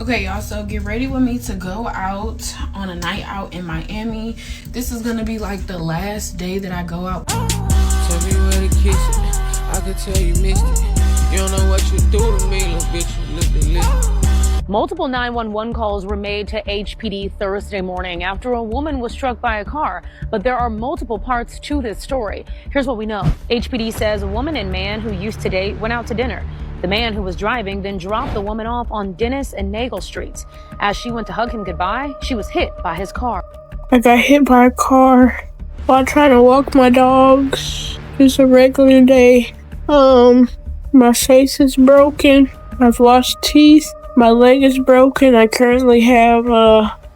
Okay, y'all, so get ready with me to go out on a night out in Miami. This is gonna be like the last day that I go out. Tell me where to kiss it. I can tell you missed it. You don't know what you do to me, little bitch. You look. Multiple 911 calls were made to HPD Thursday morning after a woman was struck by a car, but there are multiple parts to this story. Here's what we know. HPD says a woman and man who used to date went out to dinner. The man who was driving then dropped the woman off on Dennis and Nagel Streets. As she went to hug him goodbye, she was hit by his car. I got hit by a car while trying to walk my dogs. It's a regular day. My face is broken. I've lost teeth. My leg is broken. I currently have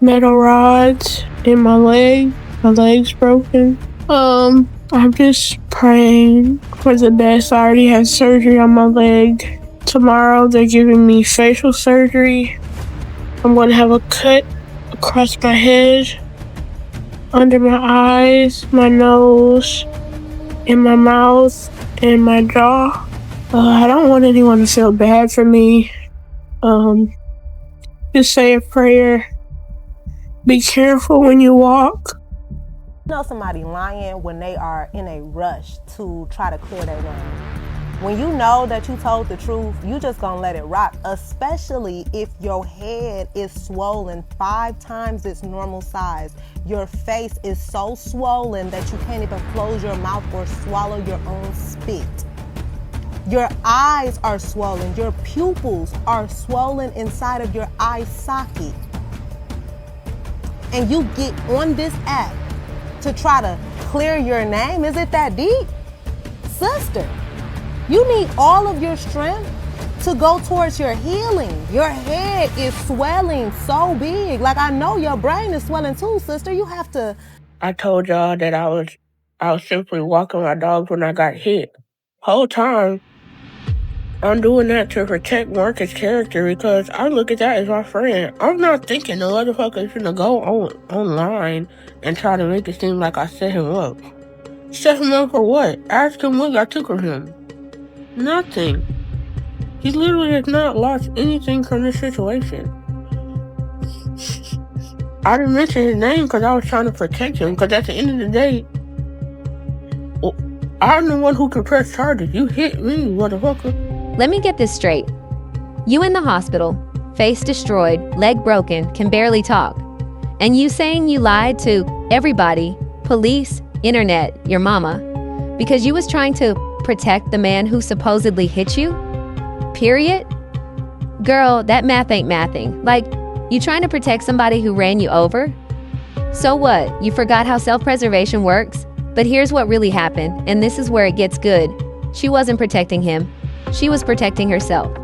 metal rods in my leg. My leg's broken. I'm just praying for the best. I already had surgery on my leg. Tomorrow they're giving me facial surgery. I'm gonna have a cut across my head, under my eyes, my nose, in my mouth, and my jaw. I don't want anyone to feel bad for me. Just say a prayer. Be careful when you walk. You know somebody lying when they are in a rush to try to clear their name. When you know that you told the truth, you just gonna let it rock, especially if your head is swollen 5 times its normal size. Your face is so swollen that you can't even close your mouth or swallow your own spit. Your eyes are swollen. Your pupils are swollen inside of your eye socket. And you get on this app to try to clear your name? Is it that deep? Sister, you need all of your strength to go towards your healing. Your head is swelling so big. Like, I know your brain is swelling too, sister. You have to. I told y'all that I was simply walking my dogs when I got hit. Whole time, I'm doing that to protect Marcus' character because I look at that as my friend. I'm not thinking the motherfucker's gonna go online and try to make it seem like I set him up. Set him up for what? Ask him what I took from him. Nothing. He literally has not lost anything from this situation. I didn't mention his name because I was trying to protect him, because at the end of the day, I'm the one who can press charges. You hit me, motherfucker. Let me get this straight. You in the hospital, face destroyed, leg broken, can barely talk. And you saying you lied to everybody, police, internet, your mama, because you was trying to protect the man who supposedly hit you? Period? Girl, that math ain't mathing. Like, you trying to protect somebody who ran you over? So what? You forgot how self-preservation works? But here's what really happened, and this is where it gets good. She wasn't protecting him. She was protecting herself.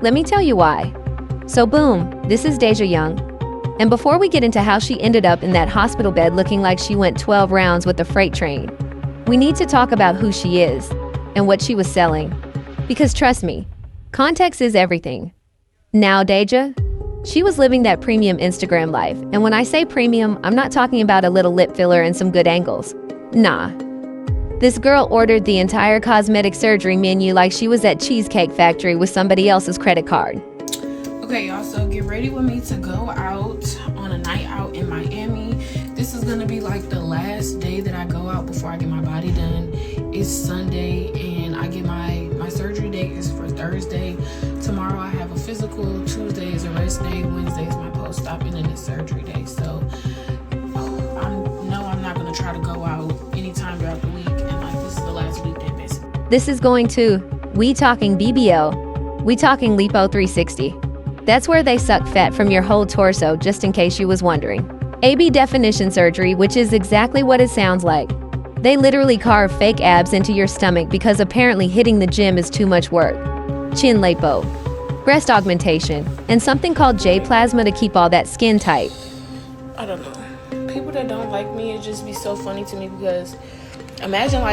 Let me tell you why. So boom, this is Deja Young. And before we get into how she ended up in that hospital bed looking like she went 12 rounds with a freight train, we need to talk about who she is and what she was selling. Because trust me, context is everything. Now Deja, she was living that premium Instagram life. And when I say premium, I'm not talking about a little lip filler and some good angles. Nah. This girl ordered the entire cosmetic surgery menu like she was at Cheesecake Factory with somebody else's credit card. Okay, y'all, so get ready with me to go out on a night out in Miami. This is gonna be like the last day that I go out before I get my body done. It's Sunday and I get my surgery date is for Thursday. Tomorrow I have a physical. Tuesday is a rest day. Wednesday is my post-op, and then it's surgery day. So I'm not gonna try to go out anytime throughout the week. This is the last week they miss. This is going to, we talking BBL, we talking Lipo 360. That's where they suck fat from your whole torso, just in case you was wondering. AB definition surgery, which is exactly what it sounds like. They literally carve fake abs into your stomach because apparently hitting the gym is too much work. Chin lipo, breast augmentation, and something called J-plasma to keep all that skin tight. I don't know. People that don't like me, it just be so funny to me because imagine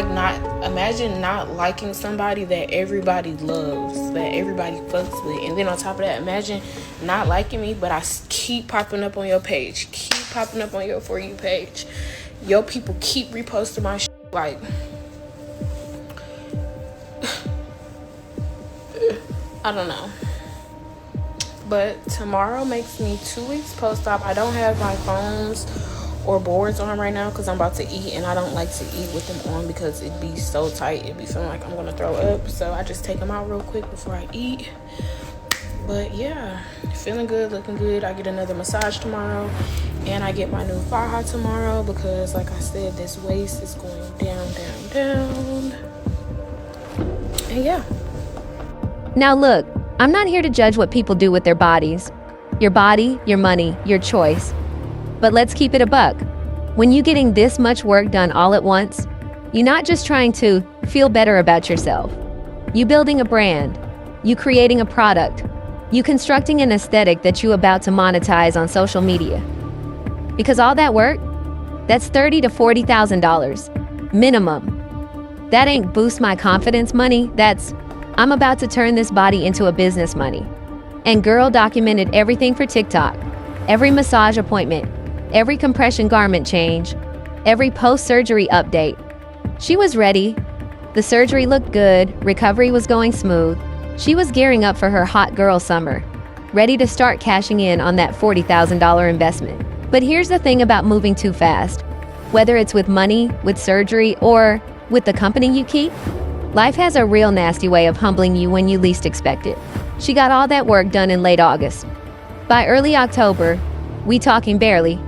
not liking somebody that everybody loves, that everybody fucks with, and then on top of that, imagine not liking me, but I keep popping up on your page, keep popping up on your For You page. Your people keep reposting my shit. Like, I don't know. But tomorrow makes me 2 weeks post-op. I don't have my phones or boards on right now because I'm about to eat, and I don't like to eat with them on because it'd be so tight. It'd be feeling like I'm gonna throw up. So I just take them out real quick before I eat. But yeah, feeling good, looking good. I get another massage tomorrow, and I get my new faja tomorrow because, like I said, this waist is going down, down, down. And yeah. Now look, I'm not here to judge what people do with their bodies. Your body, your money, your choice. But let's keep it a buck. When you're getting this much work done all at once, you're not just trying to feel better about yourself. You building a brand. You creating a product. You constructing an aesthetic that you about to monetize on social media. Because all that work, that's $30,000 to $40,000 minimum. That ain't boost my confidence money. That's I'm about to turn this body into a business money. And girl documented everything for TikTok. Every massage appointment, every compression garment change, every post-surgery update. She was ready. The surgery looked good. Recovery was going smooth. She was gearing up for her hot girl summer, ready to start cashing in on that $40,000 investment. But here's the thing about moving too fast. Whether it's with money, with surgery, or with the company you keep, life has a real nasty way of humbling you when you least expect it. She got all that work done in late August. By early October, we talking barely,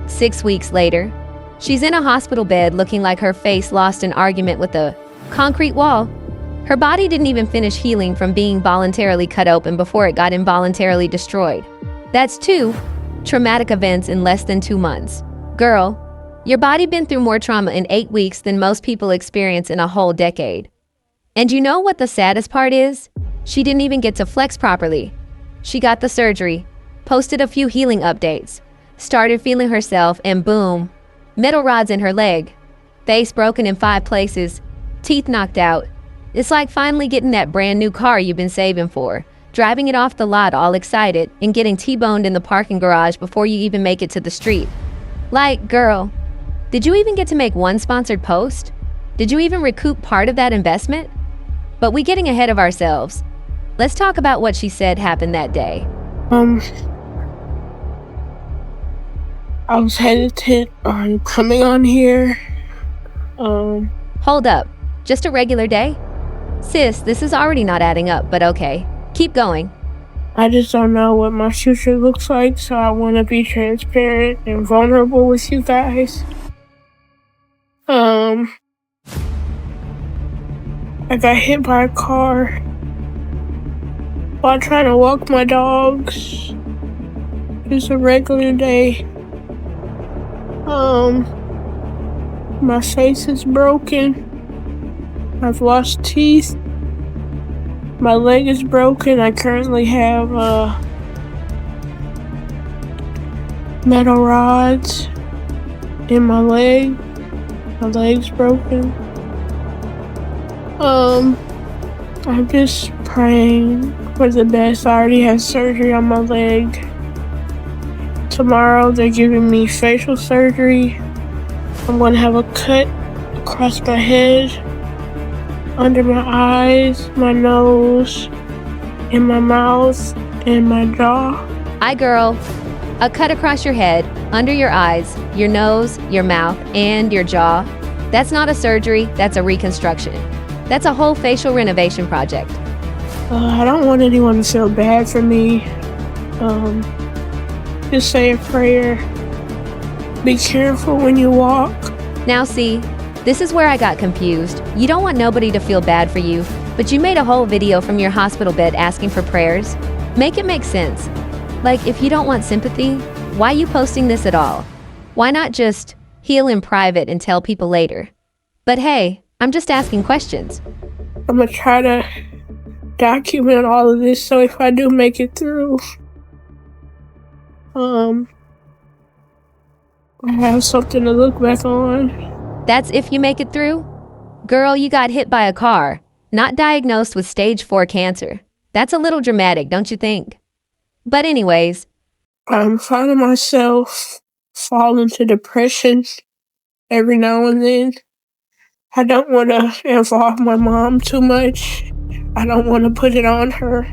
6 weeks later, she's in a hospital bed looking like her face lost an argument with a concrete wall. Her body didn't even finish healing from being voluntarily cut open before it got involuntarily destroyed. That's 2 traumatic events in less than 2 months. Girl, your body been through more trauma in 8 weeks than most people experience in a whole decade. And you know what the saddest part is? She didn't even get to flex properly. She got the surgery, posted a few healing updates, started feeling herself, and boom, metal rods in her leg, face broken in 5 places, teeth knocked out. It's like finally getting that brand new car you've been saving for, driving it off the lot all excited, and getting T-boned in the parking garage before you even make it to the street. Like, girl, did you even get to make one sponsored post? Did you even recoup part of that investment? But we getting ahead of ourselves. Let's talk about what she said happened that day. I was hesitant on coming on here. Hold up. Just a regular day? Sis, this is already not adding up, but okay. Keep going. I just don't know what my future looks like, so I want to be transparent and vulnerable with you guys. I got hit by a car while trying to walk my dogs. Just a regular day. My face is broken. I've lost teeth. My leg is broken. I currently have metal rods in my leg. My leg's broken. I'm just praying for the best. I already had surgery on my leg. Tomorrow they're giving me facial surgery. I'm gonna have a cut across my head, under my eyes, my nose, in my mouth, and my jaw. Girl, a cut across your head, under your eyes, your nose, your mouth, and your jaw. That's not a surgery, that's a reconstruction. That's a whole facial renovation project. I don't want anyone to feel bad for me. Just say a prayer. Be careful when you walk. Now see, this is where I got confused. You don't want nobody to feel bad for you, but you made a whole video from your hospital bed asking for prayers. Make it make sense. Like, if you don't want sympathy, why you posting this at all? Why not just heal in private and tell people later? But hey, I'm just asking questions. I'm gonna try to document all of this so if I do make it through, I have something to look back on. That's if you make it through? Girl, you got hit by a car, not diagnosed with stage 4 cancer. That's a little dramatic, don't you think? But anyways, I'm finding myself fall into depression every now and then. I don't want to involve my mom too much. I don't want to put it on her.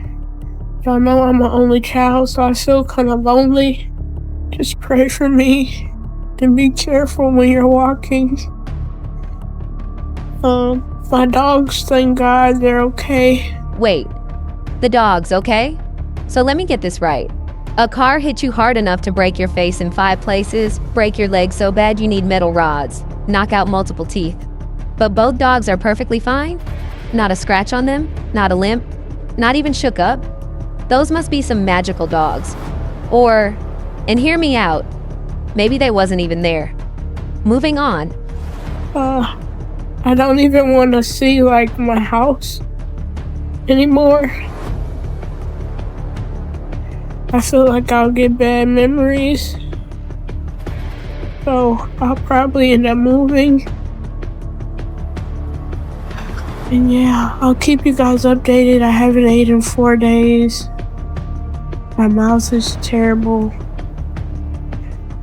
Y'all know I'm an only child, so I feel kind of lonely. Just pray for me and be careful when you're walking. My dogs, thank God, they're okay. Wait, the dog's okay? So let me get this right. A car hit you hard enough to break your face in 5 places, break your legs so bad you need metal rods, knock out multiple teeth. But both dogs are perfectly fine? Not a scratch on them? Not a limp? Not even shook up? Those must be some magical dogs. Or, and hear me out, maybe they wasn't even there. Moving on. I don't even want to see, like, my house anymore. I feel like I'll get bad memories. So I'll probably end up moving. And yeah, I'll keep you guys updated. I haven't ate in 4 days. My mouth is terrible.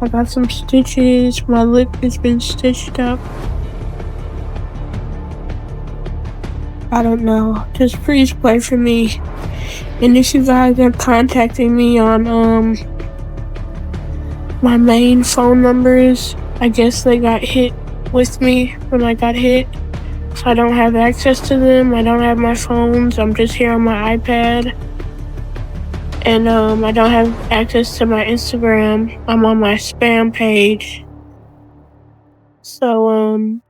I got some stitches. My lip has been stitched up. I don't know. Just please pray for me. And if you guys are contacting me on my main phone numbers, I guess they got hit with me when I got hit. So I don't have access to them. I don't have my phones. I'm just here on my iPad. And I don't have access to my Instagram. I'm on my spam page. So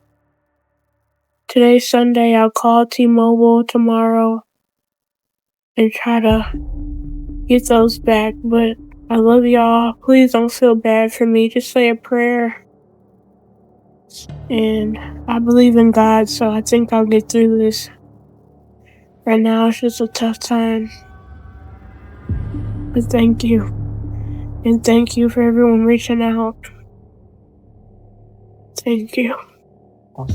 today's Sunday. I'll call T-Mobile tomorrow and try to get those back. But I love y'all. Please don't feel bad for me. Just say a prayer. And I believe in God, so I think I'll get through this. Right now, it's just a tough time. But thank you. And thank you for everyone reaching out. Thank you. I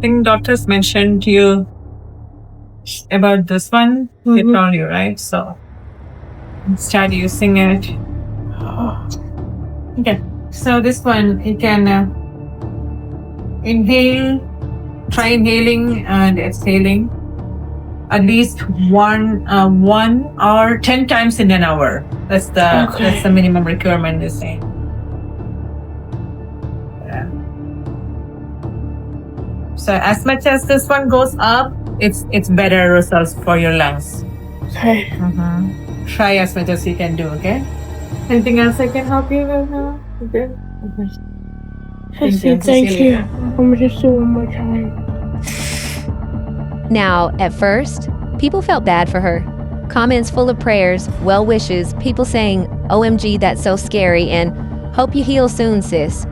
think doctors mentioned to you about this one. They told you, right? So start using it. Okay. So this one, you can inhale, try inhaling and exhaling at least one or 10 times in an hour. That's the minimum requirement they say. Yeah. So as much as this one goes up, it's better results for your lungs. Okay. Try as much as you can do. Okay. Anything else I can help you with now? Okay. Thank you. I'm gonna just do it one more time. Now, at first, people felt bad for her. Comments full of prayers, well wishes, people saying, OMG, that's so scary, and hope you heal soon, sis.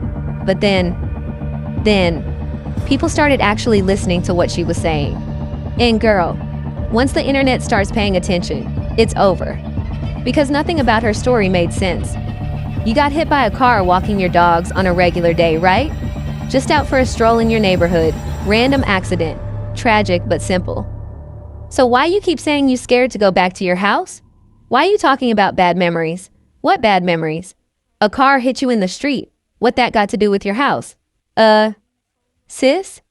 But then, people started actually listening to what she was saying. And girl, once the internet starts paying attention, it's over. Because nothing about her story made sense. You got hit by a car walking your dogs on a regular day, right? Just out for a stroll in your neighborhood, random accident, tragic but simple. So why you keep saying you scared to go back to your house? Why you talking about bad memories? What bad memories? A car hit you in the street. What that got to do with your house? Sis?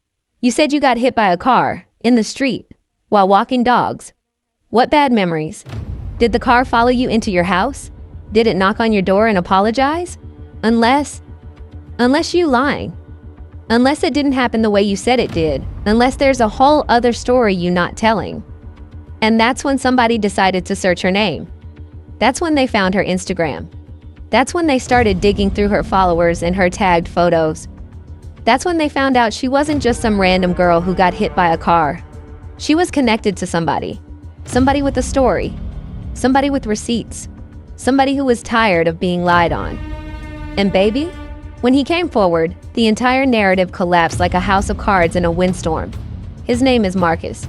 You said you got hit by a car in the street while walking dogs. What bad memories? Did the car follow you into your house? Did it knock on your door and apologize? Unless you lying. Unless it didn't happen the way you said it did. Unless there's a whole other story you not telling. And that's when somebody decided to search her name. That's when they found her Instagram. That's when they started digging through her followers and her tagged photos. That's when they found out she wasn't just some random girl who got hit by a car. She was connected to somebody. Somebody with a story. Somebody with receipts. Somebody who was tired of being lied on. And baby, when he came forward, the entire narrative collapsed like a house of cards in a windstorm. His name is Marcus.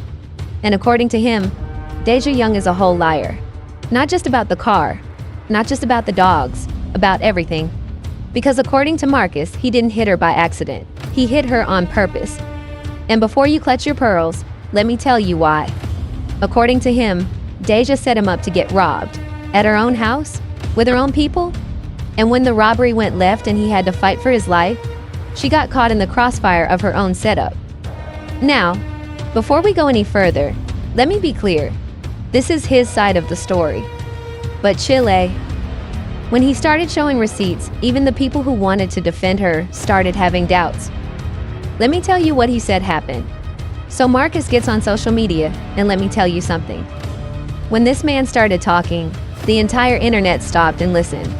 And according to him, Deja Young is a whole liar. Not just about the car, not just about the dogs, about everything. Because according to Marcus, he didn't hit her by accident. He hit her on purpose. And before you clutch your pearls, let me tell you why. According to him, Deja set him up to get robbed. At her own house? With her own people? And when the robbery went left and he had to fight for his life, she got caught in the crossfire of her own setup. Now, before we go any further, let me be clear. This is his side of the story. But Chile, when he started showing receipts, even the people who wanted to defend her started having doubts. Let me tell you what he said happened. So Marcus gets on social media, and let me tell you something. When this man started talking, the entire internet stopped and listened.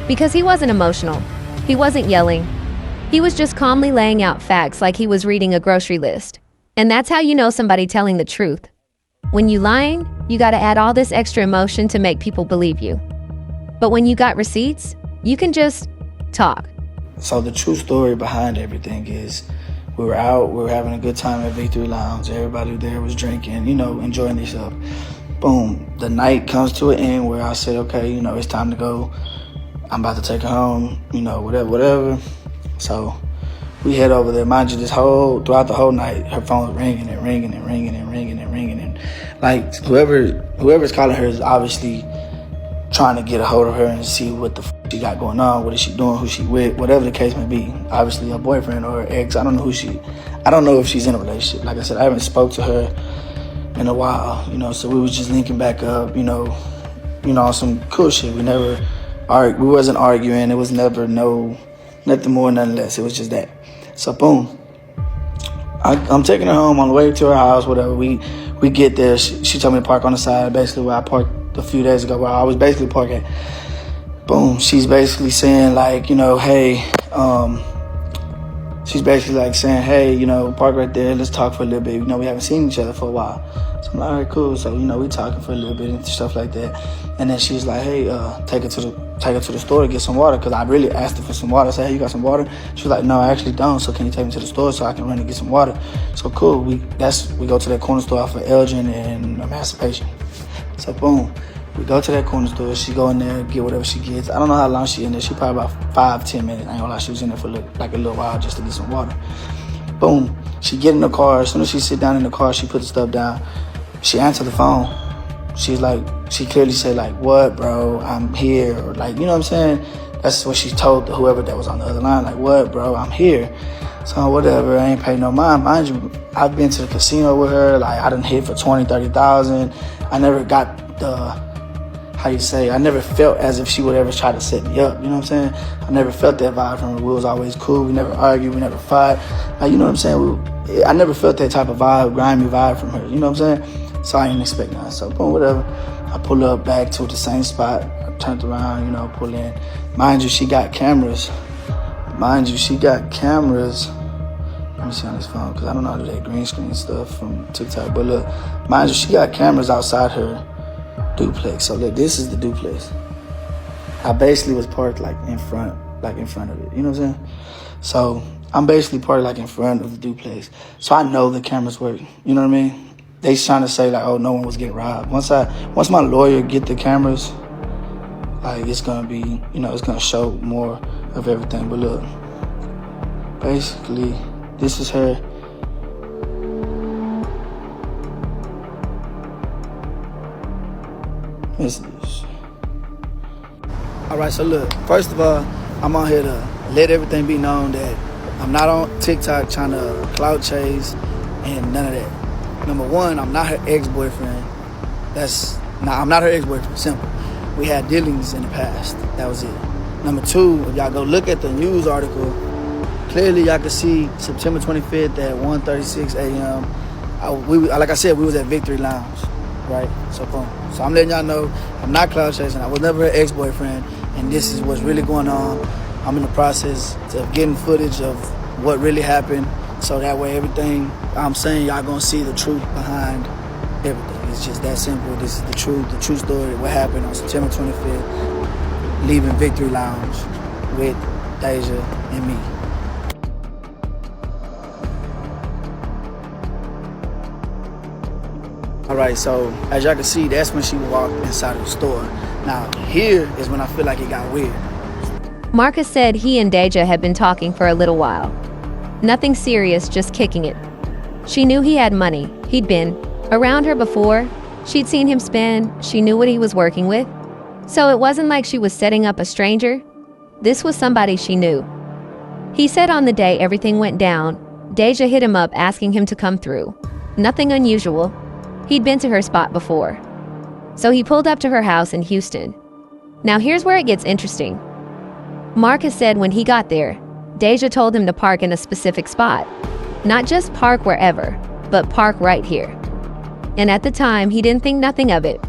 Because he wasn't emotional. He wasn't yelling. He was just calmly laying out facts like he was reading a grocery list. And that's how you know somebody telling the truth. When you lying, you gotta add all this extra emotion to make people believe you. But when you got receipts, you can just talk. So the true story behind everything is we were out, we were having a good time at Victory Lounge. Everybody there was drinking, enjoying themselves. Boom, the night comes to an end where I said, okay, it's time to go. I'm about to take her home, whatever. So we head over there. Mind you, throughout the whole night, her phone was ringing and ringing and ringing and ringing and ringing. And like whoever's calling her is obviously trying to get a hold of her and see what the she got going on, what is she doing, who she with, whatever the case may be. Obviously her boyfriend or her ex, I don't know if she's in a relationship. Like I said, I haven't spoke to her in a while, so we was just linking back up, on some cool shit. We wasn't arguing. It was never nothing more, nothing less. It was just that. So boom, I'm taking her home on the way to her house, whatever. We get there. She told me to park on the side, basically where I parked a few days ago, where I was basically parking. Boom, she's basically saying like, hey, she's basically like saying, hey, park right there. Let's talk for a little bit. We haven't seen each other for a while. So I'm like, all right, cool. So, we talking for a little bit and stuff like that. And then she's like, hey, take her to the store to get some water. Because I really asked her for some water. I said, hey, you got some water? She was like, no, I actually don't. So can you take me to the store so I can run and get some water? So cool. We go to that corner store off of Elgin and Emancipation. So boom, we go to that corner store. She go in there, get whatever she gets. I don't know how long she in there. She probably about 5-10 minutes. I ain't gonna lie, she was in there for like a little while just to get some water. Boom, she get in the car. As soon as she sit down in the car, she put the stuff down. She answered the phone. She's like, she clearly said like, what, bro, I'm here. Or like, you know what I'm saying? That's what she told whoever that was on the other line. Like, what, bro, I'm here. So whatever, I ain't paid no mind. Mind you, I've been to the casino with her. Like, I done hit for 20, 30,000. I never got I never felt as if she would ever try to set me up, you know what I'm saying? I never felt that vibe from her. We was always cool. We never argued. We never fight. Like, you know what I'm saying? I never felt that type of vibe, grimy vibe from her, you know what I'm saying? So I didn't expect nothing. So boom, whatever. I pull up back to the same spot. I turned around, pull in. Mind you, she got cameras. Let me see on this phone, because I don't know how to do that green screen stuff from TikTok. But look, mind you, she got cameras outside her duplex. So look, this is the duplex. I basically was parked like in front of it. You know what I'm saying? So I'm basically parked like in front of the duplex. So I know the cameras work. You know what I mean? They trying to say like, oh, no one was getting robbed. Once my lawyer get the cameras, like it's gonna be, it's gonna show more of everything. But look, basically, this is her. All right, so look, first of all, I'm on here to let everything be known that I'm not on TikTok trying to clout chase and none of that. Number one, I'm not her ex-boyfriend. I'm not her ex-boyfriend, simple. We had dealings in the past, that was it. Number two, if y'all go look at the news article, clearly y'all can see September 25th at 1:36 a.m. Like I said, we was at Victory Lounge, right? So boom. So I'm letting y'all know I'm not clout chasing. I was never her ex-boyfriend, and this is what's really going on. I'm in the process of getting footage of what really happened, so that way everything I'm saying, y'all gonna see the truth behind everything. It's just that simple. This is the true story, what happened on September 25th, leaving Victory Lounge with Deja and me. All right, so as y'all can see, that's when she walked inside of the store. Now, here is when I feel like it got weird. Marcus said he and Deja had been talking for a little while. Nothing serious, just kicking it. She knew he had money. He'd been around her before. She'd seen him spend. She knew what he was working with. So it wasn't like she was setting up a stranger. This was somebody she knew. He said on the day everything went down, Deja hit him up asking him to come through. Nothing unusual. He'd been to her spot before. So he pulled up to her house in Houston. Now here's where it gets interesting. Marcus said when he got there, Deja told him to park in a specific spot. Not just park wherever, but park right here. And at the time, he didn't think nothing of it.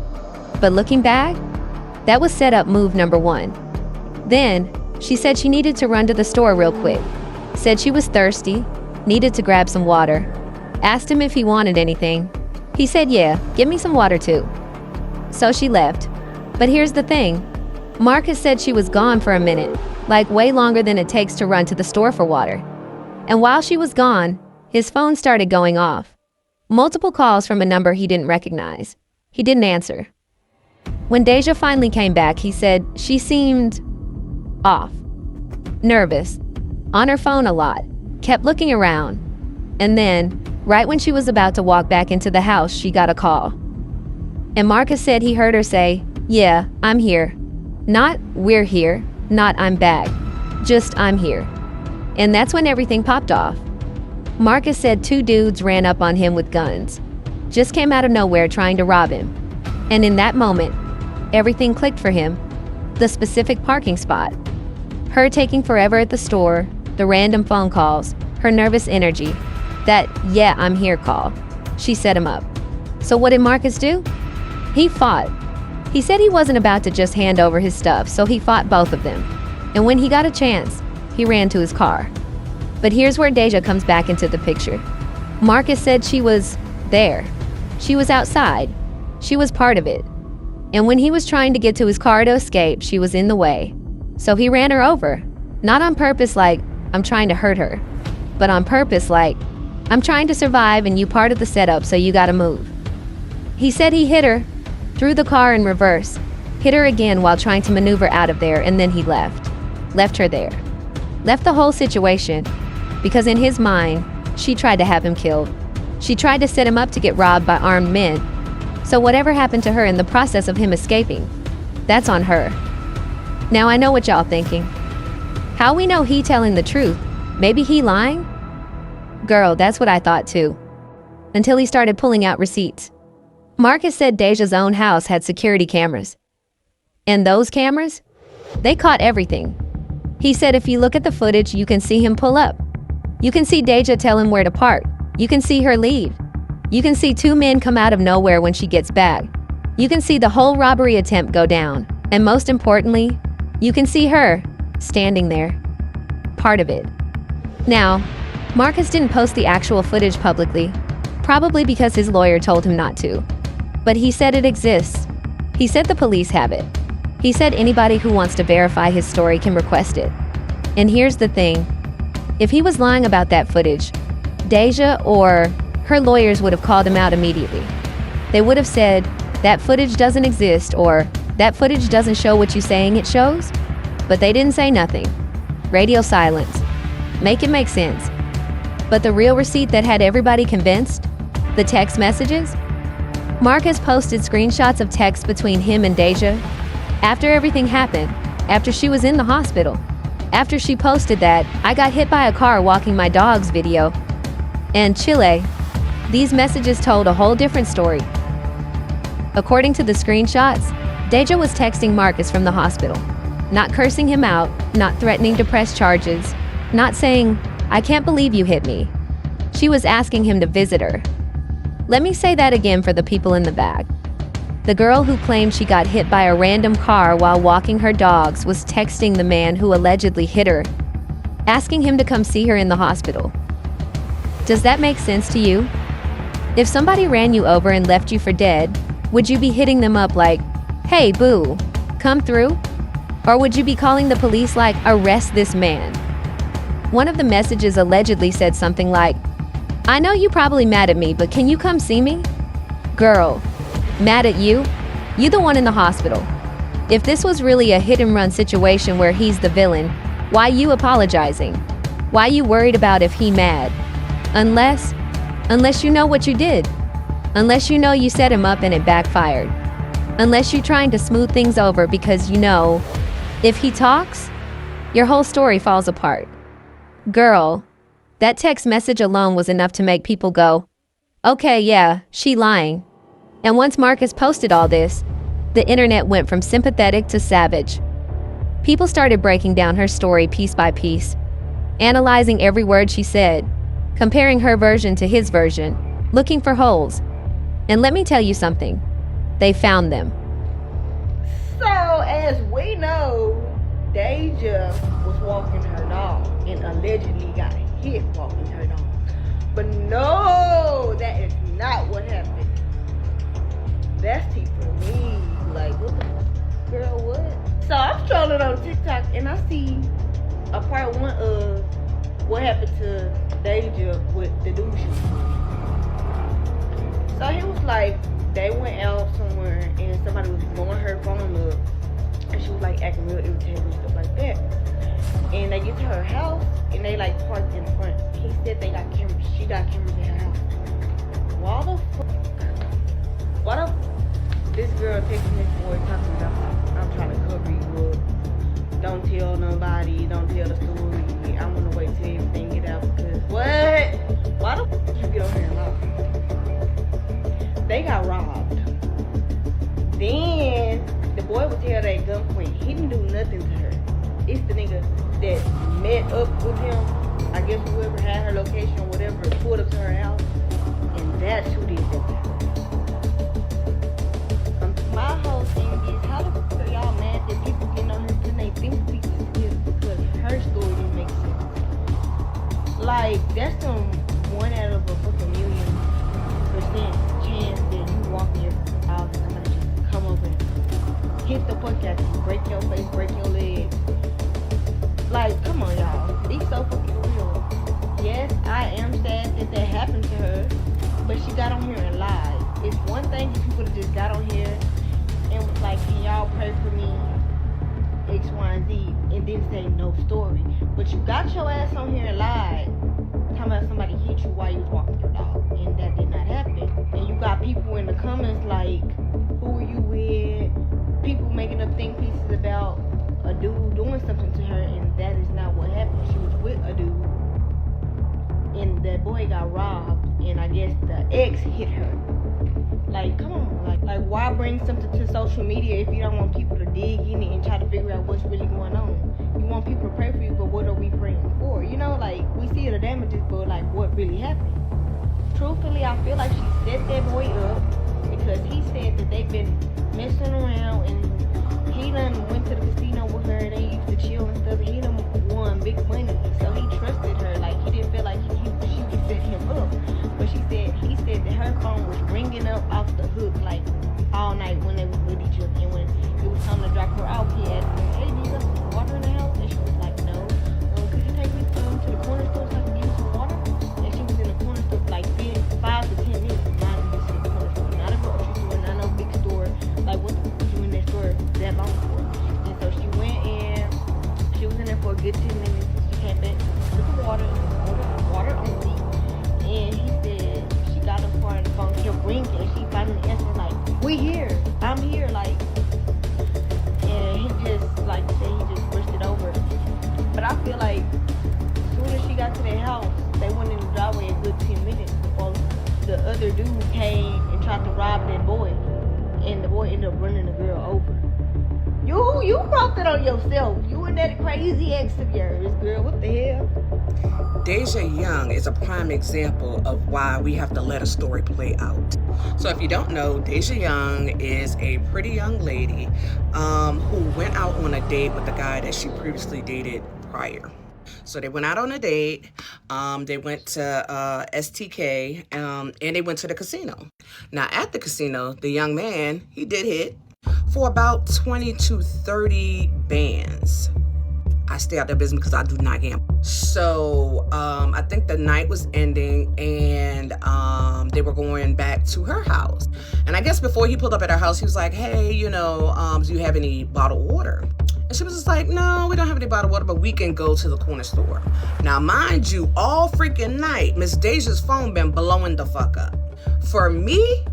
But looking back, that was set up move number 1. Then, she said she needed to run to the store real quick. Said she was thirsty, needed to grab some water. Asked him if he wanted anything. He said, yeah, give me some water too. So she left. But here's the thing. Marcus said she was gone for a minute, like way longer than it takes to run to the store for water. And while she was gone, his phone started going off. Multiple calls from a number he didn't recognize. He didn't answer. When Deja finally came back, he said she seemed off, nervous, on her phone a lot, kept looking around. And then, right when she was about to walk back into the house, she got a call. And Marcus said he heard her say, yeah, I'm here. Not we're here, not I'm back, just I'm here. And that's when everything popped off. Marcus said 2 dudes ran up on him with guns, just came out of nowhere trying to rob him. And in that moment, everything clicked for him. The specific parking spot, her taking forever at the store, the random phone calls, her nervous energy, that yeah, I'm here call. She set him up. So what did Marcus do? He fought. He said he wasn't about to just hand over his stuff, so he fought both of them. And when he got a chance, he ran to his car. But here's where Deja comes back into the picture. Marcus said she was there. She was outside. She was part of it. And when he was trying to get to his car to escape, she was in the way. So he ran her over. Not on purpose like, I'm trying to hurt her. But on purpose like, I'm trying to survive and you part of the setup, so you gotta move. He said he hit her, threw the car in reverse, hit her again while trying to maneuver out of there, and then he left. Left her there. Left the whole situation, because in his mind, she tried to have him killed. She tried to set him up to get robbed by armed men. So whatever happened to her in the process of him escaping, that's on her. Now I know what y'all thinking. How we know he telling the truth? Maybe he lying? Girl, that's what I thought too. Until he started pulling out receipts. Marcus said Deja's own house had security cameras. And those cameras? They caught everything. He said if you look at the footage, you can see him pull up. You can see Deja tell him where to park. You can see her leave. You can see 2 men come out of nowhere when she gets back. You can see the whole robbery attempt go down. And most importantly, you can see her standing there. Part of it. Now, Marcus didn't post the actual footage publicly, probably because his lawyer told him not to. But he said it exists. He said the police have it. He said anybody who wants to verify his story can request it. And here's the thing. If he was lying about that footage, Deja or her lawyers would have called him out immediately. They would have said, that footage doesn't exist, or that footage doesn't show what you're saying it shows. But they didn't say nothing. Radio silence. Make it make sense. But the real receipt that had everybody convinced? The text messages? Marcus posted screenshots of texts between him and Deja. After everything happened, after she was in the hospital, after she posted that I got hit by a car walking my dogs video. And Chile, these messages told a whole different story. According to the screenshots, Deja was texting Marcus from the hospital, not cursing him out, not threatening to press charges, not saying, I can't believe you hit me. She was asking him to visit her. Let me say that again for the people in the back. The girl who claimed she got hit by a random car while walking her dogs was texting the man who allegedly hit her, asking him to come see her in the hospital. Does that make sense to you? If somebody ran you over and left you for dead, would you be hitting them up like, hey, boo, come through? Or would you be calling the police like, arrest this man? One of the messages allegedly said something like, I know you probably mad at me, but can you come see me? Girl, mad at you? You the one in the hospital. If this was really a hit and run situation where he's the villain, why you apologizing? Why you worried about if he mad? Unless you know what you did. Unless you know you set him up and it backfired. Unless you're trying to smooth things over because you know, if he talks, your whole story falls apart. Girl, that text message alone was enough to make people go, okay, yeah, she lying. And once Marcus posted all this, the internet went from sympathetic to savage. People started breaking down her story piece by piece, analyzing every word she said, comparing her version to his version, looking for holes. And let me tell you something, they found them. So, as we know, Deja was walking her dog and allegedly got hit walking her dog. But no, that is not what happened. That's tea for me. Like, what the fuck? Girl, what? So, I'm strolling on TikTok and I see a part 1 of what happened to Deja with the dude she was with. So, he was like, they went out somewhere and somebody was blowing her phone up and she was like acting real irritated and stuff like that. And they get to her house and they like parked in front. He said they got cameras. She got cameras in her house. Why the this girl texting this boy talking about I'm trying to cover you up. Don't tell nobody. Don't tell the story. I'm gonna wait till everything get out because what? Why the fuck you get on here and lie? They got robbed. Then the boy was held at gunpoint. He didn't do nothing to her. It's the nigga that met up with him. I guess whoever had her location or whatever pulled up to her house. And that's who did that to her. My whole thing is how the fuck are y'all mad that people getting on here putting their think pieces together because her story didn't make sense. Like, that's some 1 out of a fucking million% chance that you walk in your house and somebody just come up and hit the fuck out you, break your face, break your legs. Like, come on, y'all. Be so fucking real. Yes, I am sad that that happened to her, but she got on here and lied. It's one thing if people that just got on here and was like, can y'all pray for me, X, Y, and Z, and then say no story. But you got your ass on here and lied, talking about somebody hit you while you was walking your dog, and that did not happen. And you got people in the comments like, who are you with? People making up think pieces about a dude doing something to her, and that is not what happened. She was with a dude, and that boy got robbed, and I guess the ex hit her. Like, come on, like why bring something to social media if you don't want people to dig in it and try to figure out what's really going on? You want people to pray for you, but what are we praying for? You know, like, we see the damages, but like, what really happened? Truthfully, I feel like she set that boy up because he said that they've been messing around and he done went to the casino with her and they used to chill and stuff, and he done won big money, so he trusted her. Like, he didn't feel like she would set him up. But he said that her phone was ringing up off the hook like all night when they was with each other, and when it was time to drop her off, he asked her, hey, do you got some water in the house? And she was like, no. Could you take me to the corner store so I can get you some water? And she was in the corner store for like 5 to 10 minutes. Not in the corner store, not a grocery store, not no big store. Like, what the fuck was you in that store that long for? And so she went in, she was in there for a good 10 minutes. She came back, took the water only, and he said she got her car and the phone kept ringing, and she finally answered like, we here, I'm here, like, and he just, like said, he just brushed it over. But I feel like as soon as she got to their house, they went in the driveway a good 10 minutes before the other dude came and tried to rob that boy, and the boy ended up running the girl over. You brought that on yourself. You and that crazy ex of yours, girl. What the hell? Deja Young is a prime example of why we have to let a story play out. So if you don't know, Deja Young is a pretty young lady who went out on a date with the guy that she previously dated prior. So they went out on a date, they went to STK, and they went to the casino. Now at the casino, the young man, he did hit for about 20 to 30 bands. I stay out of business because I do not gamble. So I think the night was ending and they were going back to her house. And I guess before he pulled up at her house, he was like, hey, do you have any bottled water? And she was just like, no, we don't have any bottled water, but we can go to the corner store. Now, mind you, all freaking night, Miss Deja's phone been blowing the fuck up. For me,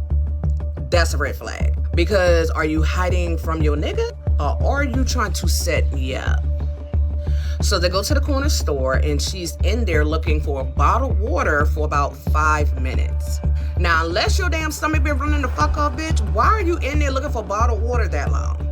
that's a red flag. Because are you hiding from your nigga? Or are you trying to set me up? So they go to the corner store and she's in there looking for a bottled water for about 5 minutes. Now, unless your damn stomach been running the fuck off, bitch, why are you in there looking for bottled water that long?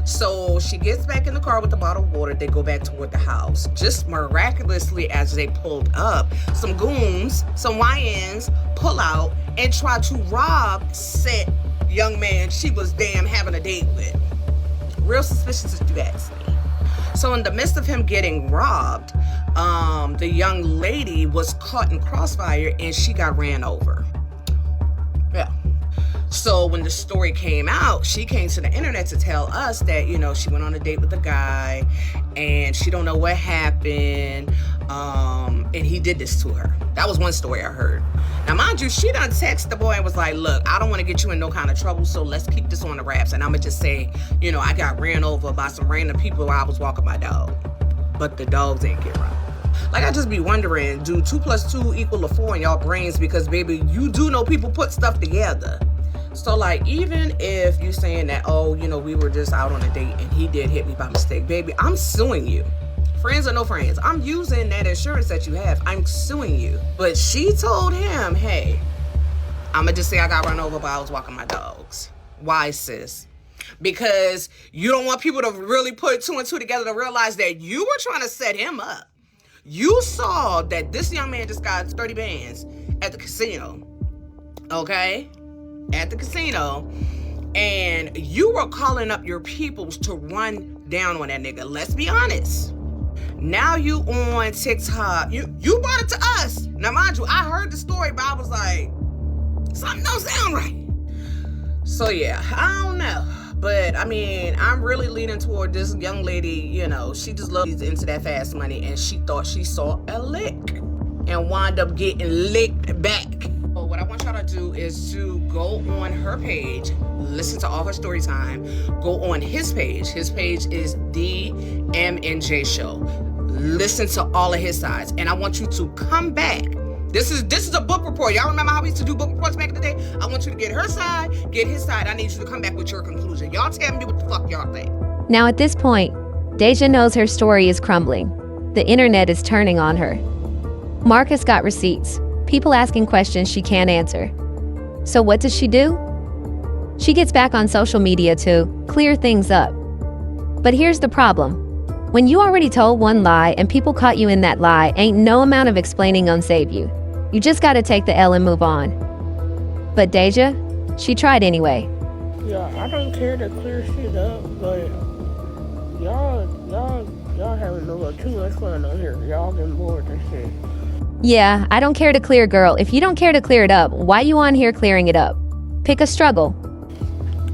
So she gets back in the car with the bottled water. They go back toward the house. Just miraculously, as they pulled up, some goons, some YNs, pull out and try to rob said young man she was damn having a date with. Real suspicious if you ask me. So in the midst of him getting robbed, the young lady was caught in crossfire and she got ran over. Yeah. So when the story came out, she came to the internet to tell us that, you know, she went on a date with a guy and she don't know what happened. And he did this to her. That was one story I heard. Now, mind you, she done texted the boy and was like, look, I don't want to get you in no kind of trouble, so let's keep this on the wraps. And I'm going to just say, you know, I got ran over by some random people while I was walking my dog. But the dogs ain't get run. Like, I just be wondering, do 2 + 2 = 4 in y'all brains? Because, baby, you do know people put stuff together. So, like, even if you saying that, oh, you know, we were just out on a date and he did hit me by mistake, baby, I'm suing you. Friends or no friends, I'm using that insurance that you have. I'm suing you. But she told him, hey, I'm going to just say I got run over while I was walking my dogs. Why, sis? Because you don't want people to really put 2 and 2 together to realize that you were trying to set him up. You saw that this young man just got 30 bands at the casino. Okay? At the casino. And you were calling up your peoples to run down on that nigga. Let's be honest. Now you on TikTok. You brought it to us. Now, mind you, I heard the story, but I was like, something don't sound right. So, yeah, I don't know. But, I mean, I'm really leaning toward this young lady, you know, she just loves into that fast money, and she thought she saw a lick and wound up getting licked back. So what I want y'all to do is to go on her page, listen to all her story time, go on his page. His page is DMNJ Show. Listen to all of his sides, and I want you to come back. This is a book report. Y'all remember how we used to do book reports back in the day? I want you to get her side, get his side. I need you to come back with your conclusion. Y'all tell me what the fuck y'all think. Now at this point, Deja knows her story is crumbling. The internet is turning on her. Marcus got receipts, people asking questions she can't answer. So what does she do? She gets back on social media to clear things up. But here's the problem. When you already told one lie and people caught you in that lie, ain't no amount of explaining gonna save you. You just gotta take the L and move on. But Deja, she tried anyway. Yeah, I don't care to clear shit up, but y'all having a little too much fun on here. Y'all getting bored and shit. Yeah, I don't care to clear, girl. If you don't care to clear it up, why you on here clearing it up? Pick a struggle.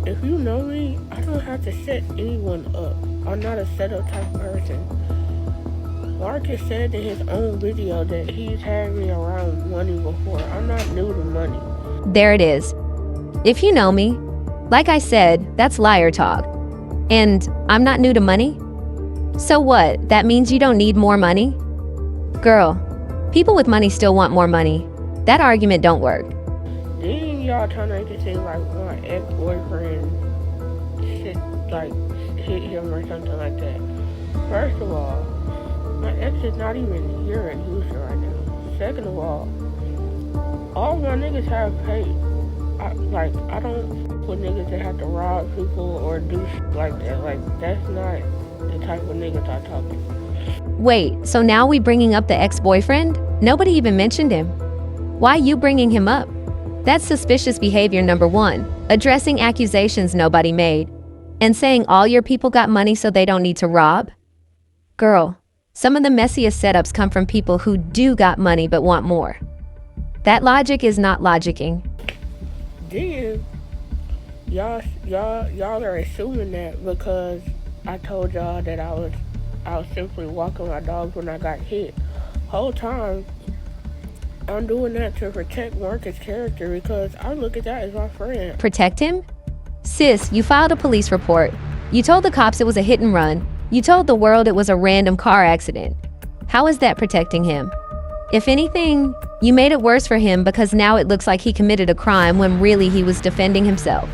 If you know me, I don't have to set anyone up. I'm not a setup type of person. Marcus said in his own video that he's had me around money before. I'm not new to money. There it is. If you know me, like I said, that's liar talk. And I'm not new to money? So what? That means you don't need more money? Girl, people with money still want more money. That argument don't work. Then y'all trying to make it seem like my ex-boyfriend hit him or something like that. First of all, my ex is not even here in Houston right now. Second of all my niggas have paid. I don't with niggas that have to rob people or do shit like that. Like, that's not the type of niggas I talk to. Wait, so now we bringing up the ex-boyfriend? Nobody even mentioned him. Why you bringing him up? That's suspicious behavior number 1. Addressing accusations nobody made. And saying all your people got money so they don't need to rob? Girl, some of the messiest setups come from people who do got money but want more. That logic is not logicking. Then, y'all are assuming that because I told y'all that I was simply walking my dogs when I got hit. Whole time, I'm doing that to protect Marcus' character because I look at that as my friend. Protect him? Sis, you filed a police report. You told the cops it was a hit and run. You told the world it was a random car accident. How is that protecting him? If anything, you made it worse for him because now it looks like he committed a crime when really he was defending himself.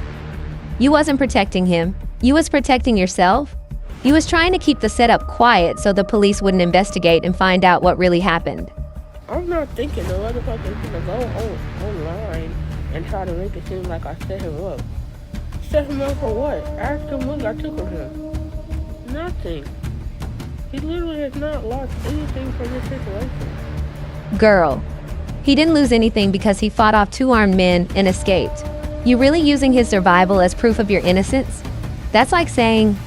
You wasn't protecting him. You was protecting yourself. You was trying to keep the setup quiet so the police wouldn't investigate and find out what really happened. I'm not thinking the motherfucker's gonna go online and try to make it seem like I set him up. Set him up for what? Ask him what I took of him. Nothing. He literally has not lost anything from this situation. Girl, he didn't lose anything because he fought off 2 armed men and escaped. You really using his survival as proof of your innocence? That's like saying,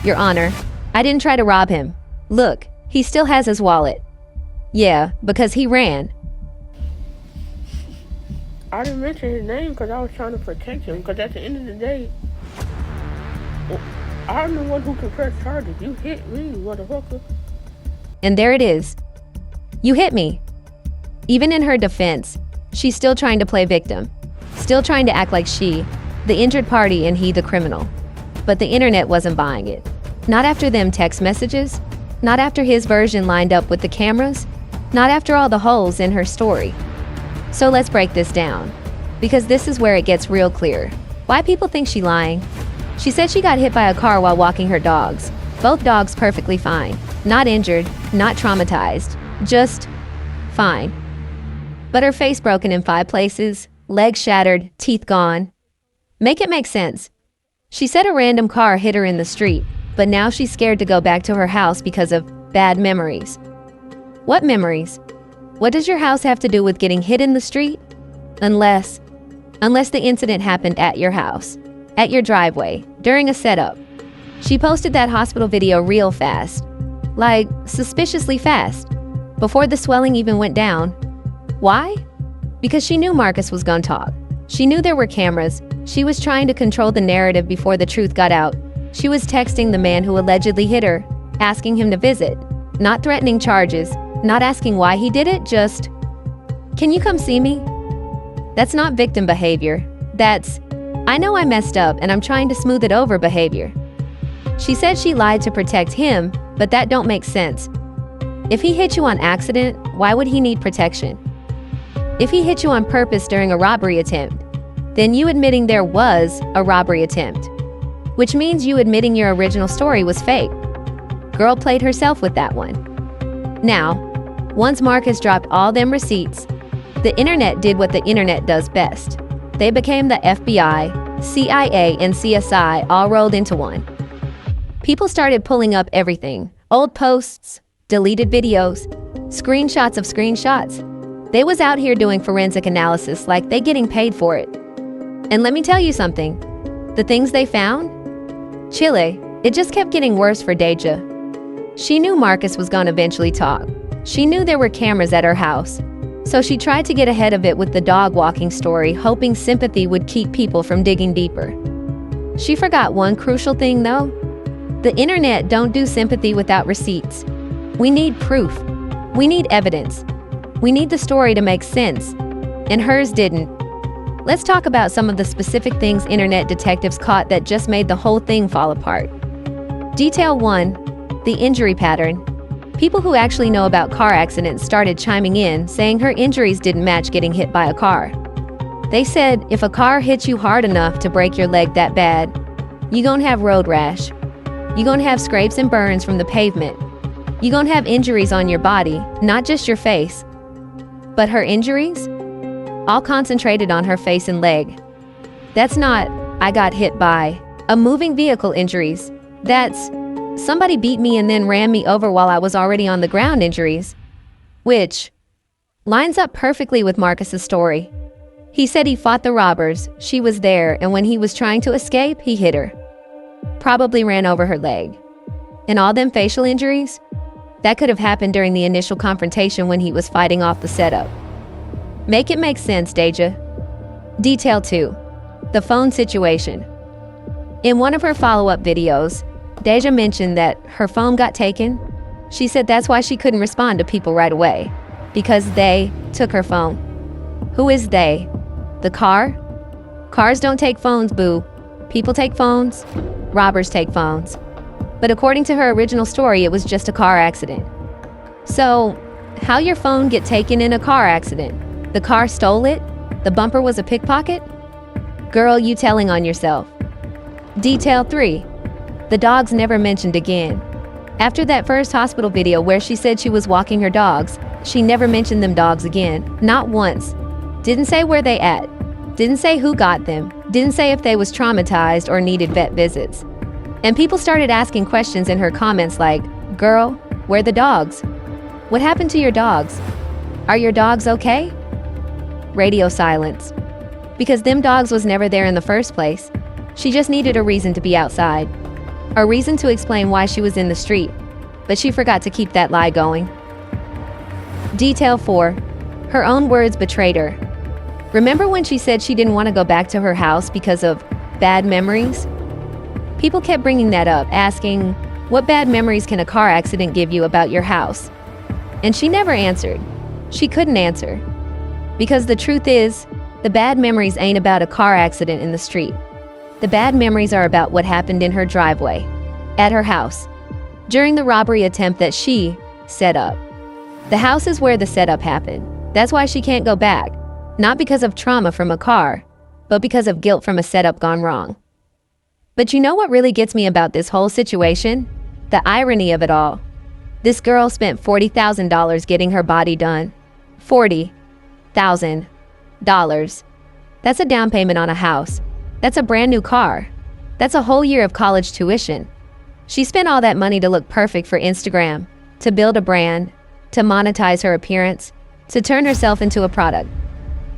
Your Honor, I didn't try to rob him. Look, he still has his wallet. Yeah, because he ran. I didn't mention his name because I was trying to protect him, because at the end of the day, I'm the one who can press charges. You hit me, motherfucker. And there it is. You hit me. Even in her defense, she's still trying to play victim. Still trying to act like she, the injured party, and he the criminal. But the internet wasn't buying it. Not after them text messages. Not after his version lined up with the cameras. Not after all the holes in her story. So let's break this down, because this is where it gets real clear. Why people think she lying? She said she got hit by a car while walking her dogs. Both dogs perfectly fine. Not injured, not traumatized. Just fine. But her face broken in 5 places, legs shattered, teeth gone. Make it make sense. She said a random car hit her in the street, but now she's scared to go back to her house because of bad memories. What memories? What does your house have to do with getting hit in the street? Unless the incident happened at your house, at your driveway, during a setup. She posted that hospital video real fast, like suspiciously fast, before the swelling even went down. Why? Because she knew Marcus was gonna talk. She knew there were cameras. She was trying to control the narrative before the truth got out. She was texting the man who allegedly hit her, asking him to visit, not threatening charges, not asking why he did it, just, can you come see me? That's not victim behavior. That's, I know I messed up and I'm trying to smooth it over behavior. She said she lied to protect him, but that don't make sense. If he hit you on accident, why would he need protection? If he hit you on purpose during a robbery attempt, then you admitting there was a robbery attempt, which means you admitting your original story was fake. Girl played herself with that one. Now, once Marcus dropped all them receipts, the internet did what the internet does best. They became the FBI, CIA, and CSI all rolled into one. People started pulling up everything. Old posts, deleted videos, screenshots of screenshots. They was out here doing forensic analysis like they getting paid for it. And let me tell you something. The things they found? Chile, it just kept getting worse for Deja. She knew Marcus was gonna eventually talk. She knew there were cameras at her house. So she tried to get ahead of it with the dog walking story, hoping sympathy would keep people from digging deeper. She forgot one crucial thing though. The internet don't do sympathy without receipts. We need proof. We need evidence. We need the story to make sense. And hers didn't. Let's talk about some of the specific things internet detectives caught that just made the whole thing fall apart. Detail 1, the injury pattern. People who actually know about car accidents started chiming in, saying her injuries didn't match getting hit by a car. They said if a car hits you hard enough to break your leg that bad, you gonna have road rash. You gonna have scrapes and burns from the pavement. You gonna have injuries on your body, not just your face. But her injuries? All concentrated on her face and leg. That's not, I got hit by, a moving vehicle injuries. That's, somebody beat me and then ran me over while I was already on the ground injuries. Which lines up perfectly with Marcus's story. He said he fought the robbers, she was there, and when he was trying to escape, he hit her. Probably ran over her leg. And all them facial injuries? That could have happened during the initial confrontation when he was fighting off the setup. Make it make sense, Deja. Detail 2, the phone situation. In one of her follow-up videos, Deja mentioned that her phone got taken. She said that's why she couldn't respond to people right away, because they took her phone. Who is they? The car? Cars don't take phones, boo. People take phones. Robbers take phones. But according to her original story, it was just a car accident. So, how your phone get taken in a car accident? The car stole it? The bumper was a pickpocket? Girl, you telling on yourself. Detail 3, The dogs never mentioned again. After that first hospital video where she said she was walking her dogs, she never mentioned them dogs again, not once. Didn't say where they at. Didn't say who got them. Didn't say if they was traumatized or needed vet visits. And people started asking questions in her comments like, "Girl, where the dogs? What happened to your dogs? Are your dogs okay?" Radio silence. Because them dogs was never there in the first place. She just needed a reason to be outside. A reason to explain why she was in the street. But she forgot to keep that lie going. Detail 4. Her own words betrayed her. Remember when she said she didn't want to go back to her house because of bad memories? People kept bringing that up, asking, what bad memories can a car accident give you about your house? And she never answered. She couldn't answer. Because the truth is, the bad memories ain't about a car accident in the street. The bad memories are about what happened in her driveway, at her house, during the robbery attempt that she set up. The house is where the setup happened. That's why she can't go back. Not because of trauma from a car, but because of guilt from a setup gone wrong. But you know what really gets me about this whole situation? The irony of it all. This girl spent $40,000 getting her body done. $40,000. That's a down payment on a house. That's a brand new car. That's a whole year of college tuition. She spent all that money to look perfect for Instagram, to build a brand, to monetize her appearance, to turn herself into a product.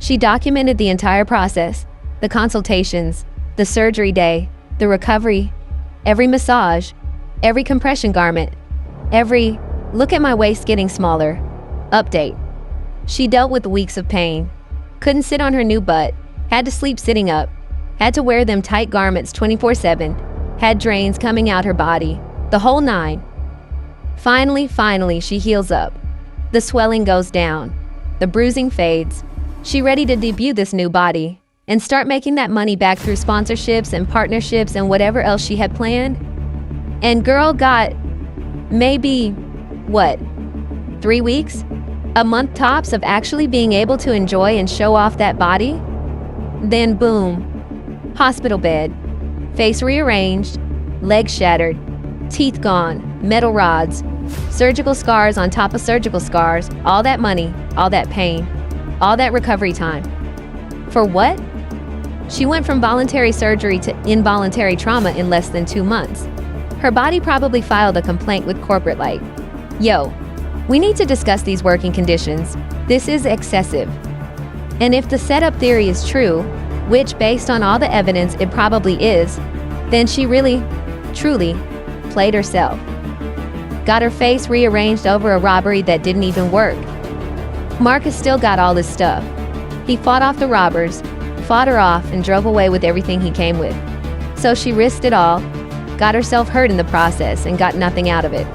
She documented the entire process, the consultations, the surgery day, the recovery, every massage, every compression garment, every look at my waist getting smaller update. She dealt with weeks of pain, couldn't sit on her new butt, had to sleep sitting up, had to wear them tight garments 24/7, had drains coming out her body, the whole nine. Finally, she heals up. The swelling goes down. The bruising fades. She ready to debut this new body and start making that money back through sponsorships and partnerships and whatever else she had planned. And girl got maybe, 3 weeks? A month tops of actually being able to enjoy and show off that body? Then boom, hospital bed, face rearranged, legs shattered, teeth gone, metal rods, surgical scars on top of surgical scars, all that money, all that pain, all that recovery time. For what? She went from voluntary surgery to involuntary trauma in less than 2 months. Her body probably filed a complaint with corporate like, "Yo, we need to discuss these working conditions. This is excessive." And if the setup theory is true, which based on all the evidence it probably is, then she really, truly played herself. Got her face rearranged over a robbery that didn't even work. Marcus still got all his stuff. He fought off the robbers, fought her off, and drove away with everything he came with. So she risked it all, got herself hurt in the process, and got nothing out of it.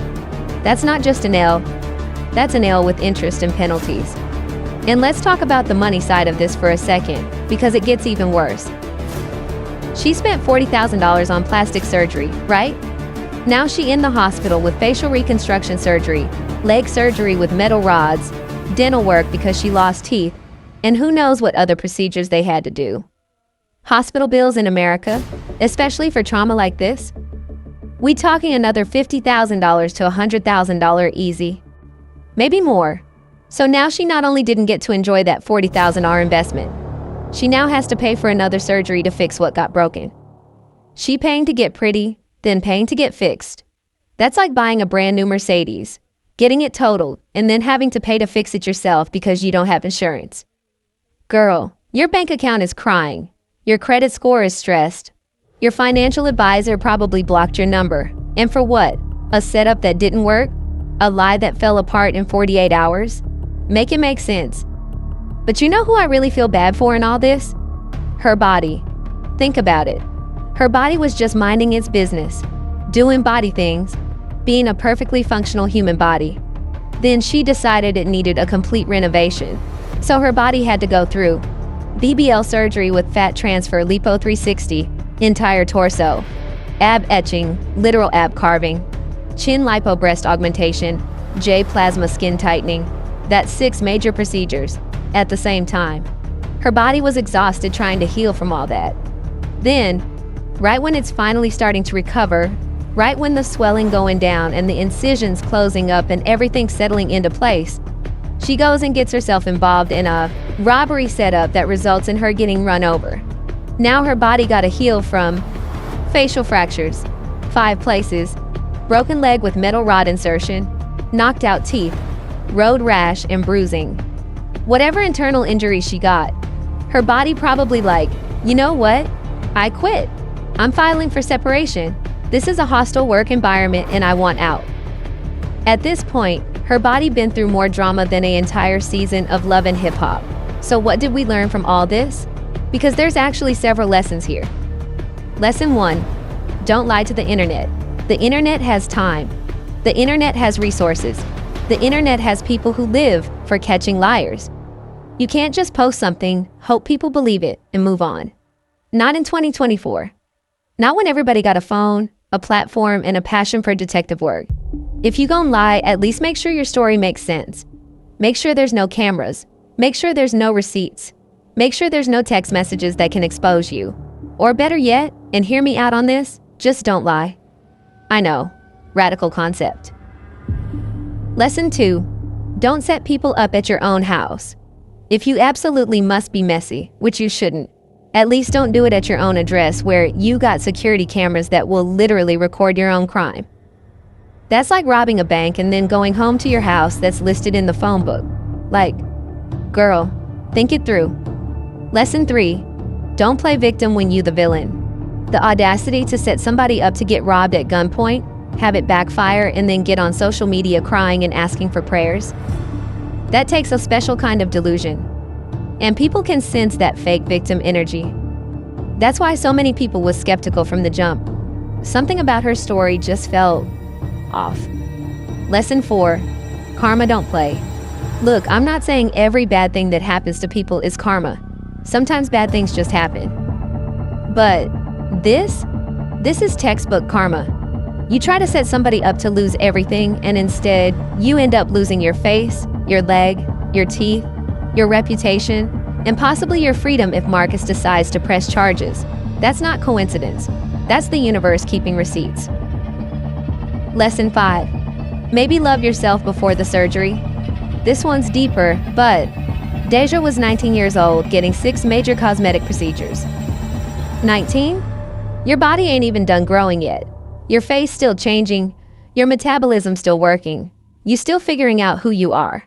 That's not just an L, that's an L with interest and penalties. And let's talk about the money side of this for a second, because it gets even worse. She spent $40,000 on plastic surgery, right? Now she in the hospital with facial reconstruction surgery, leg surgery with metal rods, dental work because she lost teeth, and who knows what other procedures they had to do. Hospital bills in America, especially for trauma like this, we talking another $50,000 to $100,000 easy. Maybe more. So now she not only didn't get to enjoy that $40,000 investment, she now has to pay for another surgery to fix what got broken. She paying to get pretty, then paying to get fixed. That's like buying a brand new Mercedes, getting it totaled, and then having to pay to fix it yourself because you don't have insurance. Girl, your bank account is crying. Your credit score is stressed. Your financial advisor probably blocked your number. And for what? A setup that didn't work? A lie that fell apart in 48 hours? Make it make sense. But you know who I really feel bad for in all this? Her body. Think about it. Her body was just minding its business, doing body things, being a perfectly functional human body. Then she decided it needed a complete renovation. So her body had to go through BBL surgery with fat transfer, lipo 360, entire torso, ab etching, literal ab carving, chin lipo breast augmentation, J plasma skin tightening. That's 6 major procedures at the same time. Her body was exhausted trying to heal from all that. Then, right when it's finally starting to recover, Right when the swelling going down and the incisions closing up and everything settling into place, she goes and gets herself involved in a robbery setup that results in her getting run over. Now her body got a heal from facial fractures, 5 places, broken leg with metal rod insertion, knocked out teeth, road rash, and bruising. Whatever internal injury she got, her body probably like, you know what? I quit. I'm filing for separation. This is a hostile work environment and I want out. At this point, her body been through more drama than an entire season of Love and Hip Hop. So what did we learn from all this? Because there's actually several lessons here. Lesson 1, don't lie to the internet. The internet has time. The internet has resources. The internet has people who live for catching liars. You can't just post something, hope people believe it, and move on. Not in 2024. Not when everybody got a phone, a platform, and a passion for detective work. If you gon' lie, at least make sure your story makes sense. Make sure there's no cameras. Make sure there's no receipts. Make sure there's no text messages that can expose you. Or better yet, and hear me out on this, just don't lie. I know, radical concept. Lesson 2, don't set people up at your own house. If you absolutely must be messy, which you shouldn't, at least don't do it at your own address where you got security cameras that will literally record your own crime. That's like robbing a bank and then going home to your house that's listed in the phone book. Like, girl, think it through. Lesson 3, don't play victim when you the villain. The audacity to set somebody up to get robbed at gunpoint, have it backfire, and then get on social media crying and asking for prayers. That takes a special kind of delusion. And people can sense that fake victim energy. That's why so many people was skeptical from the jump. Something about her story just felt off. Lesson 4, karma don't play. Look, I'm not saying every bad thing that happens to people is karma. Sometimes bad things just happen. But this is textbook karma. You try to set somebody up to lose everything, and instead, you end up losing your face, your leg, your teeth, your reputation, and possibly your freedom if Marcus decides to press charges. That's not coincidence. That's the universe keeping receipts. Lesson 5, maybe love yourself before the surgery. This one's deeper, but Deja was 19 years old, getting 6 major cosmetic procedures. 19? Your body ain't even done growing yet. Your face still changing, your metabolism still working. You still figuring out who you are.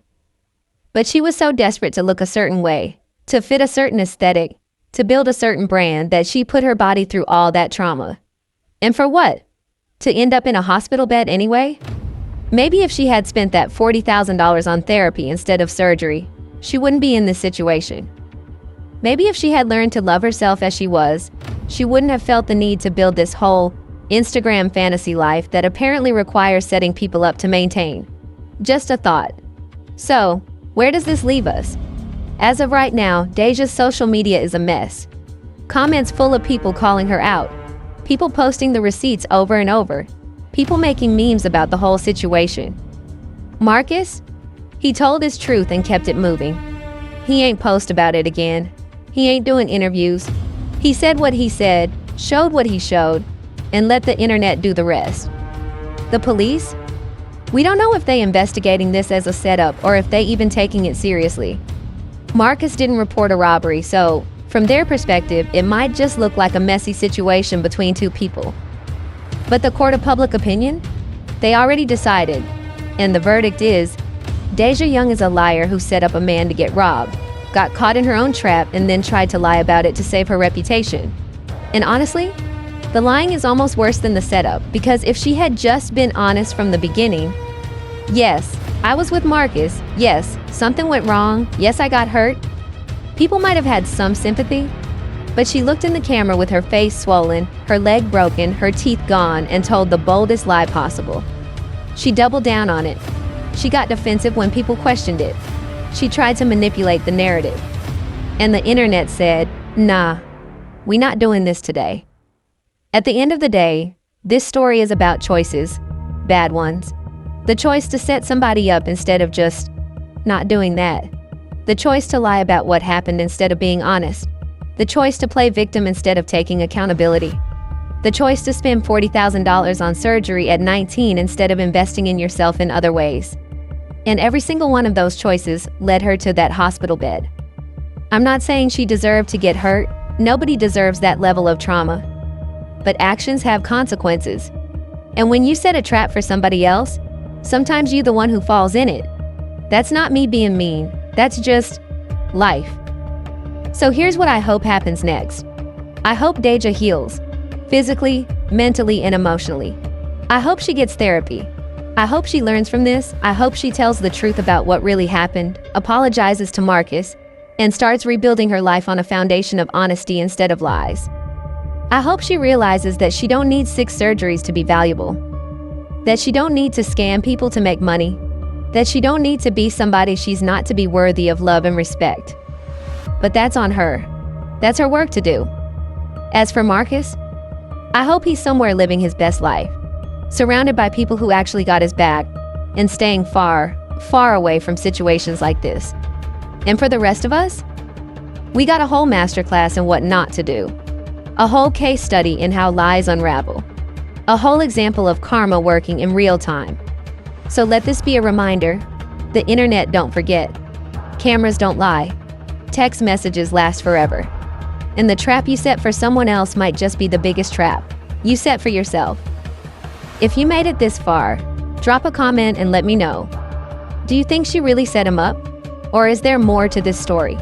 But she was so desperate to look a certain way, to fit a certain aesthetic, to build a certain brand that she put her body through all that trauma. And for what? To end up in a hospital bed anyway? Maybe if she had spent that $40,000 on therapy instead of surgery, she wouldn't be in this situation. Maybe if she had learned to love herself as she was, she wouldn't have felt the need to build this whole Instagram fantasy life that apparently requires setting people up to maintain. Just a thought. So, where does this leave us? As of right now, Deja's social media is a mess. Comments full of people calling her out. People posting the receipts over and over. People making memes about the whole situation. Marcus? He told his truth and kept it moving. He ain't post about it again. He ain't doing interviews. He said what he said, showed what he showed, and let the internet do the rest. The police? We don't know if they investigating this as a setup or if they even taking it seriously. Marcus didn't report a robbery, so from their perspective, it might just look like a messy situation between two people. But the court of public opinion? They already decided, and the verdict is, Deja Young is a liar who set up a man to get robbed, got caught in her own trap, and then tried to lie about it to save her reputation. And honestly, the lying is almost worse than the setup, because if she had just been honest from the beginning, yes, I was with Marcus, yes, something went wrong, yes, I got hurt, people might have had some sympathy, but she looked in the camera with her face swollen, her leg broken, her teeth gone, and told the boldest lie possible. She doubled down on it. She got defensive when people questioned it. She tried to manipulate the narrative. And the internet said, nah, we not doing this today. At the end of the day, this story is about choices, bad ones. The choice to set somebody up instead of just not doing that. The choice to lie about what happened instead of being honest. The choice to play victim instead of taking accountability. The choice to spend $40,000 on surgery at 19 instead of investing in yourself in other ways. And every single one of those choices led her to that hospital bed. I'm not saying she deserved to get hurt. Nobody deserves that level of trauma. But actions have consequences. And when you set a trap for somebody else, sometimes you're the one who falls in it. That's not me being mean. That's just life. So here's what I hope happens next. I hope Deja heals, physically, mentally, and emotionally. I hope she gets therapy. I hope she learns from this. I hope she tells the truth about what really happened, apologizes to Marcus, and starts rebuilding her life on a foundation of honesty instead of lies. I hope she realizes that she don't need 6 surgeries to be valuable, that she don't need to scam people to make money, that she don't need to be somebody she's not to be worthy of love and respect. But that's on her. That's her work to do. As for Marcus, I hope he's somewhere living his best life, surrounded by people who actually got his back, and staying far, far away from situations like this. And for the rest of us, we got a whole masterclass in what not to do, a whole case study in how lies unravel, a whole example of karma working in real time. So let this be a reminder: the internet don't forget, cameras don't lie, text messages last forever, and the trap you set for someone else might just be the biggest trap you set for yourself. If you made it this far, drop a comment and let me know. Do you think she really set him up? Or is there more to this story?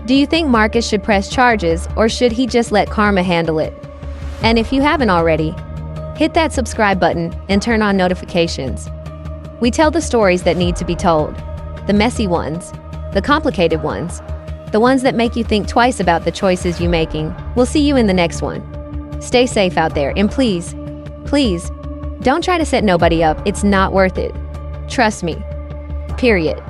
Do you think Marcus should press charges, or should he just let karma handle it? And if you haven't already, hit that subscribe button and turn on notifications. We tell the stories that need to be told, the messy ones, the complicated ones, the ones that make you think twice about the choices you're making. We'll see you in the next one. Stay safe out there, and please, please, don't try to set nobody up. It's not worth it. Trust me. Period.